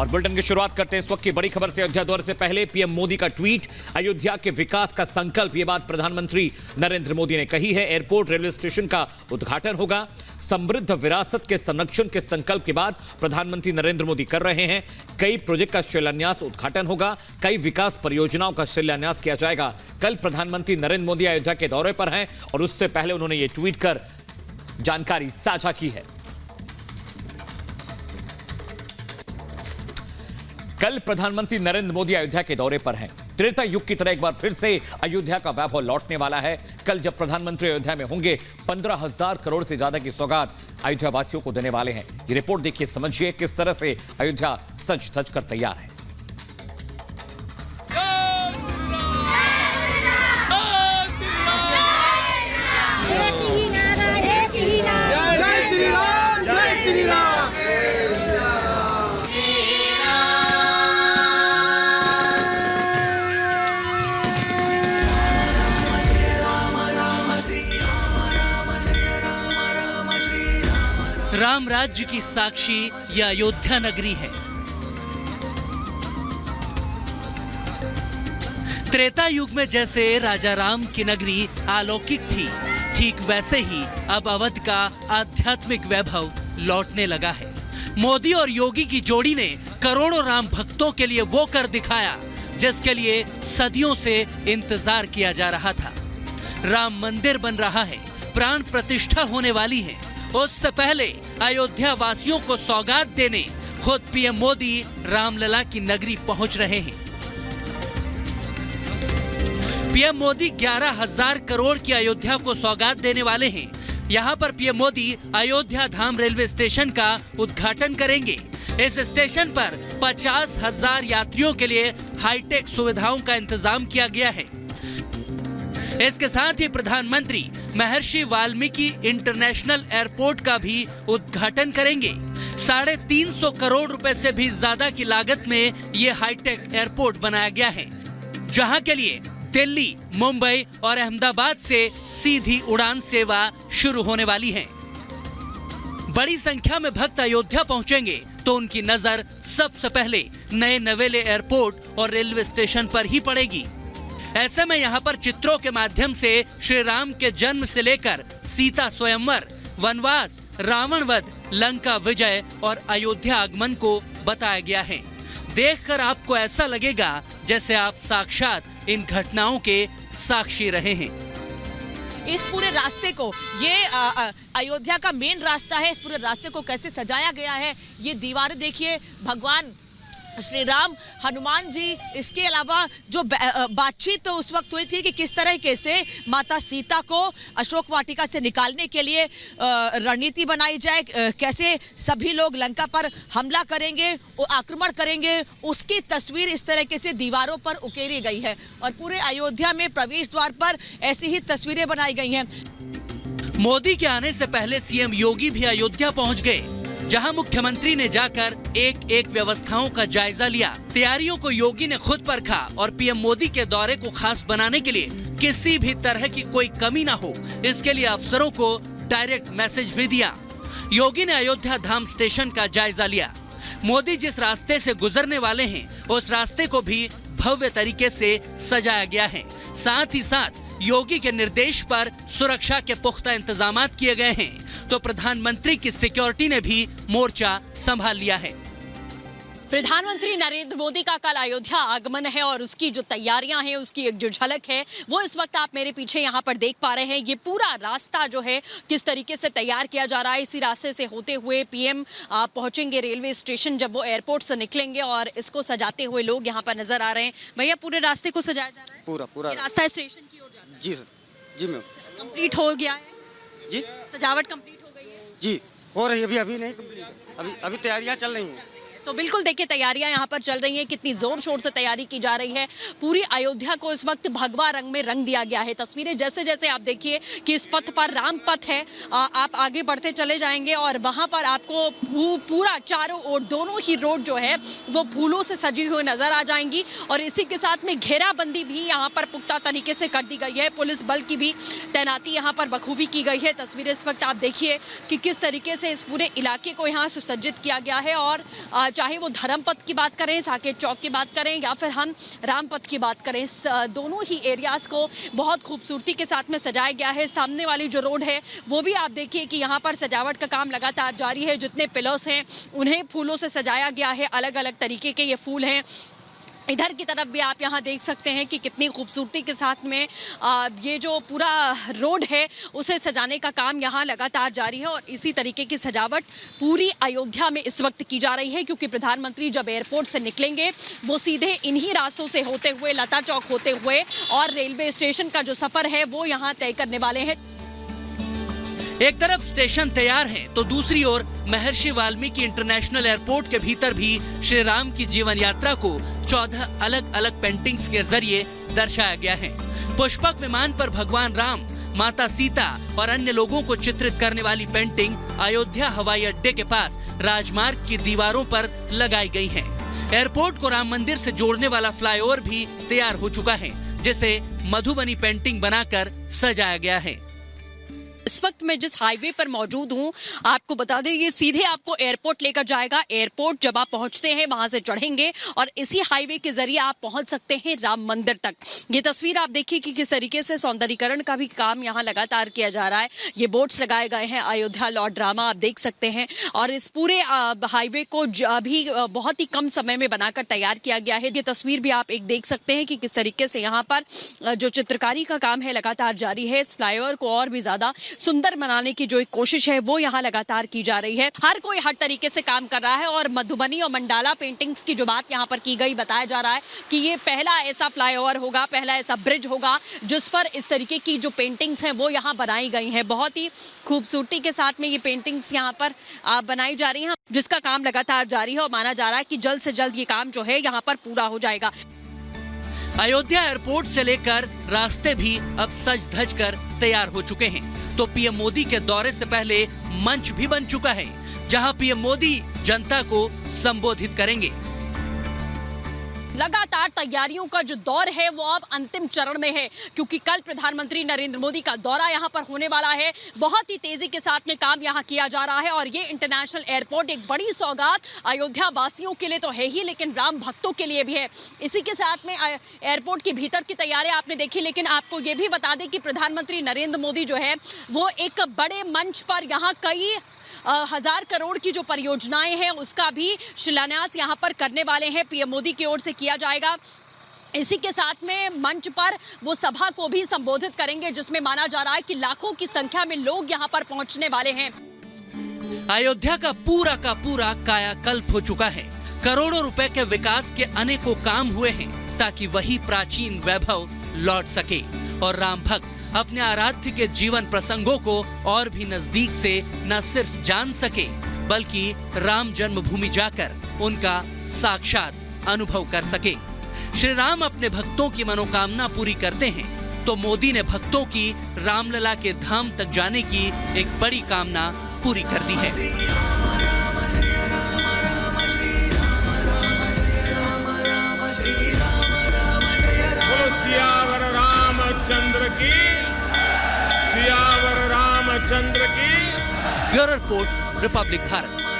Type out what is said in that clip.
और बुलेटिन की शुरुआत करते हैं इस वक्त की बड़ी खबर से। अयोध्या दौरे से पहले पीएम मोदी का ट्वीट, अयोध्या के विकास का संकल्प। ये बात प्रधानमंत्री नरेंद्र मोदी ने कही है। एयरपोर्ट, रेलवे स्टेशन का उद्घाटन होगा। समृद्ध विरासत के संरक्षण के संकल्प के बाद प्रधानमंत्री नरेंद्र मोदी कर रहे हैं। कई प्रोजेक्ट का शिलान्यास, उद्घाटन होगा। कई विकास परियोजनाओं का शिलान्यास किया जाएगा। कल प्रधानमंत्री नरेंद्र मोदी अयोध्या के दौरे पर हैं और उससे पहले उन्होंने ये ट्वीट कर जानकारी साझा की है। कल प्रधानमंत्री नरेंद्र मोदी अयोध्या के दौरे पर हैं। त्रेता युग की तरह एक बार फिर से अयोध्या का वैभव लौटने वाला है। कल जब प्रधानमंत्री अयोध्या में होंगे, 15,000 करोड़ से ज्यादा की सौगात अयोध्या वासियों को देने वाले हैं। ये रिपोर्ट देखिए, समझिए किस तरह से अयोध्या सज धज कर तैयार है। राम राज्य की साक्षी यह अयोध्या नगरी है। त्रेता युग में जैसे राजा राम की नगरी अलौकिक थी, ठीक वैसे ही अब अवध का आध्यात्मिक वैभव लौटने लगा है। मोदी और योगी की जोड़ी ने करोड़ों राम भक्तों के लिए वो कर दिखाया जिसके लिए सदियों से इंतजार किया जा रहा था। राम मंदिर बन रहा है, प्राण प्रतिष्ठा होने वाली है। उससे पहले अयोध्या वासियों को सौगात देने खुद पीएम मोदी रामलला की नगरी पहुंच रहे हैं। पीएम मोदी 11,000 करोड़ की अयोध्या को सौगात देने वाले हैं। यहां पर पीएम मोदी अयोध्या धाम रेलवे स्टेशन का उद्घाटन करेंगे। इस स्टेशन पर 50,000 यात्रियों के लिए हाईटेक सुविधाओं का इंतजाम किया गया है। इसके साथ ही प्रधानमंत्री महर्षि वाल्मीकि इंटरनेशनल एयरपोर्ट का भी उद्घाटन करेंगे। 350 करोड़ रुपए से भी ज्यादा की लागत में ये हाईटेक एयरपोर्ट बनाया गया है, जहां के लिए दिल्ली, मुंबई और अहमदाबाद से सीधी उड़ान सेवा शुरू होने वाली है। बड़ी संख्या में भक्त अयोध्या पहुंचेंगे तो उनकी नजर सबसे पहले नए नवेले एयरपोर्ट और रेलवे स्टेशन पर ही पड़ेगी। ऐसे में यहाँ पर चित्रों के माध्यम से श्री राम के जन्म से लेकर सीता स्वयंवर, वनवास, रावण वध, लंका विजय और अयोध्या आगमन को बताया गया है। देखकर आपको ऐसा लगेगा जैसे आप साक्षात इन घटनाओं के साक्षी रहे हैं। इस पूरे रास्ते को, ये अयोध्या का मेन रास्ता है, इस पूरे रास्ते को कैसे सजाया गया है। ये दीवारें देखिए, भगवान श्री राम, हनुमान जी, इसके अलावा जो बातचीत तो उस वक्त हुई थी कि किस तरीके से माता सीता को अशोक वाटिका से निकालने के लिए रणनीति बनाई जाए, कैसे सभी लोग लंका पर हमला करेंगे, आक्रमण करेंगे, उसकी तस्वीर इस तरीके से दीवारों पर उकेरी गई है। और पूरे अयोध्या में प्रवेश द्वार पर ऐसी ही तस्वीरें बनाई गई हैं। मोदी के आने से पहले सीएम योगी भी अयोध्या पहुंच गए, जहां मुख्यमंत्री ने जाकर एक एक व्यवस्थाओं का जायजा लिया। तैयारियों को योगी ने खुद परखा और पीएम मोदी के दौरे को खास बनाने के लिए किसी भी तरह की कोई कमी ना हो, इसके लिए अफसरों को डायरेक्ट मैसेज भी दिया। योगी ने अयोध्या धाम स्टेशन का जायजा लिया। मोदी जिस रास्ते से गुजरने वाले हैं, उस रास्ते को भी भव्य तरीके से सजाया गया है। साथ ही साथ योगी के निर्देश पर सुरक्षा के पुख्ता इंतजामात किए गए हैं, तो प्रधानमंत्री की सिक्योरिटी ने भी मोर्चा संभाल लिया है। प्रधानमंत्री नरेंद्र मोदी का कल अयोध्या आगमन है और उसकी जो तैयारियां हैं, उसकी एक जो झलक है वो इस वक्त आप मेरे पीछे यहाँ पर देख पा रहे हैं। ये पूरा रास्ता जो है किस तरीके से तैयार किया जा रहा है। इसी रास्ते से होते हुए पीएम पहुंचेंगे रेलवे स्टेशन जब वो एयरपोर्ट से निकलेंगे, और इसको सजाते हुए लोग यहाँ पर नजर आ रहे हैं। भैया, पूरे रास्ते को सजाया जा रहा है? पूरा रास्ता स्टेशन की ओर जाता है? जी सर, जी मैम। कंप्लीट हो गया है जी? सजावट कंप्लीट हो गई है जी, हो रही है, अभी नहीं कंप्लीट, अभी तैयारियां चल रही हैं। तो बिल्कुल देखिए तैयारियां यहाँ पर चल रही हैं, कितनी जोर शोर से तैयारी की जा रही है। पूरी अयोध्या को इस वक्त भगवा रंग में रंग दिया गया है। तस्वीरें जैसे जैसे आप देखिए कि इस पथ पर राम पथ है, आप आगे बढ़ते चले जाएंगे और वहाँ पर आपको पूरा चारों ओर दोनों ही रोड जो है वो फूलों से सजी हुई नजर आ जाएंगी। और इसी के साथ में घेराबंदी भी यहाँ पर पुख्ता तरीके से कर दी गई है। पुलिस बल की भी तैनाती यहाँ पर बखूबी की गई है। तस्वीरें इस वक्त आप देखिए कि किस तरीके से इस पूरे इलाके को यहाँ सुसज्जित किया गया है। और चाहे वो धर्मपथ की बात करें, साकेत चौक की बात करें या फिर हम रामपथ की बात करें, दोनों ही एरियाज को बहुत खूबसूरती के साथ में सजाया गया है। सामने वाली जो रोड है वो भी आप देखिए कि यहाँ पर सजावट का काम लगातार जारी है। जितने पिलर्स हैं उन्हें फूलों से सजाया गया है, अलग अलग तरीके के ये फूल हैं। इधर की तरफ भी आप यहाँ देख सकते हैं कि कितनी खूबसूरती के साथ में ये जो पूरा रोड है उसे सजाने का काम यहाँ लगातार जारी है। और इसी तरीके की सजावट पूरी अयोध्या में इस वक्त की जा रही है, क्योंकि प्रधानमंत्री जब एयरपोर्ट से निकलेंगे वो सीधे इन्हीं रास्तों से होते हुए, लता चौक होते हुए और रेलवे स्टेशन का जो सफर है वो यहाँ तय करने वाले हैं। एक तरफ स्टेशन तैयार है तो दूसरी ओर महर्षि वाल्मीकि इंटरनेशनल एयरपोर्ट के भीतर भी श्री राम की जीवन यात्रा को 14 अलग अलग पेंटिंग्स के जरिए दर्शाया गया है। पुष्पक विमान पर भगवान राम, माता सीता और अन्य लोगों को चित्रित करने वाली पेंटिंग अयोध्या हवाई अड्डे के पास राजमार्ग की दीवारों पर लगाई गई है। एयरपोर्ट को राम मंदिर से जोड़ने वाला फ्लाईओवर भी तैयार हो चुका है, जिसे मधुबनी पेंटिंग बनाकर सजाया गया है। इस वक्त मैं जिस हाईवे पर मौजूद हूँ आपको बता दें, ये सीधे आपको एयरपोर्ट लेकर जाएगा। एयरपोर्ट जब आप पहुँचते हैं वहाँ से चढ़ेंगे और इसी हाईवे के जरिए आप पहुँच सकते हैं राम मंदिर तक। ये तस्वीर आप देखिए कि किस तरीके से सौंदर्यीकरण का भी काम यहाँ लगातार किया जा रहा है। ये बोर्ड्स लगाए गए हैं, अयोध्या लॉर्ड ड्रामा आप देख सकते हैं। और इस पूरे हाईवे को अभी बहुत ही कम समय में बनाकर तैयार किया गया है। ये तस्वीर भी आप एक देख सकते हैं कि किस तरीके से यहाँ पर जो चित्रकारी का काम है लगातार जारी है। इस फ्लाईओवर को और भी ज्यादा सुंदर बनाने की जो एक कोशिश है वो यहाँ लगातार की जा रही है। हर कोई हर तरीके से काम कर रहा है और मधुबनी और मंडाला पेंटिंग्स की जो बात यहाँ पर की गई, बताया जा रहा है कि ये पहला ऐसा फ्लाईओवर होगा, पहला ऐसा ब्रिज होगा जिस पर इस तरीके की जो पेंटिंग्स हैं वो यहाँ बनाई गई हैं। बहुत ही खूबसूरती के साथ में ये पेंटिंग्स यहाँ पर बनाई जा रही हैं, जिसका काम लगातार जारी है और माना जा रहा है कि जल्द से जल्द ये काम जो है यहाँ पर पूरा हो जाएगा। अयोध्या एयरपोर्ट से लेकर रास्ते भी अब सज धज कर तैयार हो चुके हैं। तो पीएम मोदी के दौरे से पहले मंच भी बन चुका है, जहां पीएम मोदी जनता को संबोधित करेंगे। लगातार तैयारियों का जो दौर है वो अब अंतिम चरण में है, क्योंकि कल प्रधानमंत्री नरेंद्र मोदी का दौरा यहां पर होने वाला है। बहुत ही तेजी के साथ में काम यहां किया जा रहा है और ये इंटरनेशनल एयरपोर्ट एक बड़ी सौगात अयोध्या वासियों के लिए तो है ही, लेकिन राम भक्तों के लिए भी है। इसी के साथ में एयरपोर्ट के भीतर की तैयारियां आपने देखी, लेकिन आपको ये भी बता दें कि प्रधानमंत्री नरेंद्र मोदी जो है वो एक बड़े मंच पर यहाँ कई 1000 करोड़ की जो परियोजनाएं हैं उसका भी शिलान्यास यहां पर करने वाले हैं, पीएम मोदी की ओर से किया जाएगा। इसी के साथ में मंच पर वो सभा को भी संबोधित करेंगे, जिसमें माना जा रहा है कि लाखों की संख्या में लोग यहां पर पहुंचने वाले हैं। अयोध्या का पूरा कायाकल्प हो चुका है। करोड़ों रुपए के विकास के अनेकों काम हुए हैं ताकि वही प्राचीन वैभव लौट सके और राम भक्त अपने आराध्य के जीवन प्रसंगों को और भी नजदीक से न सिर्फ जान सके, बल्कि राम जन्मभूमि जाकर उनका साक्षात अनुभव कर सके। श्री राम अपने भक्तों की मनोकामना पूरी करते हैं, तो मोदी ने भक्तों की रामलला के धाम तक जाने की एक बड़ी कामना पूरी कर दी है। सियावर रामचंद्र की। Bureau report, Republic Bharat.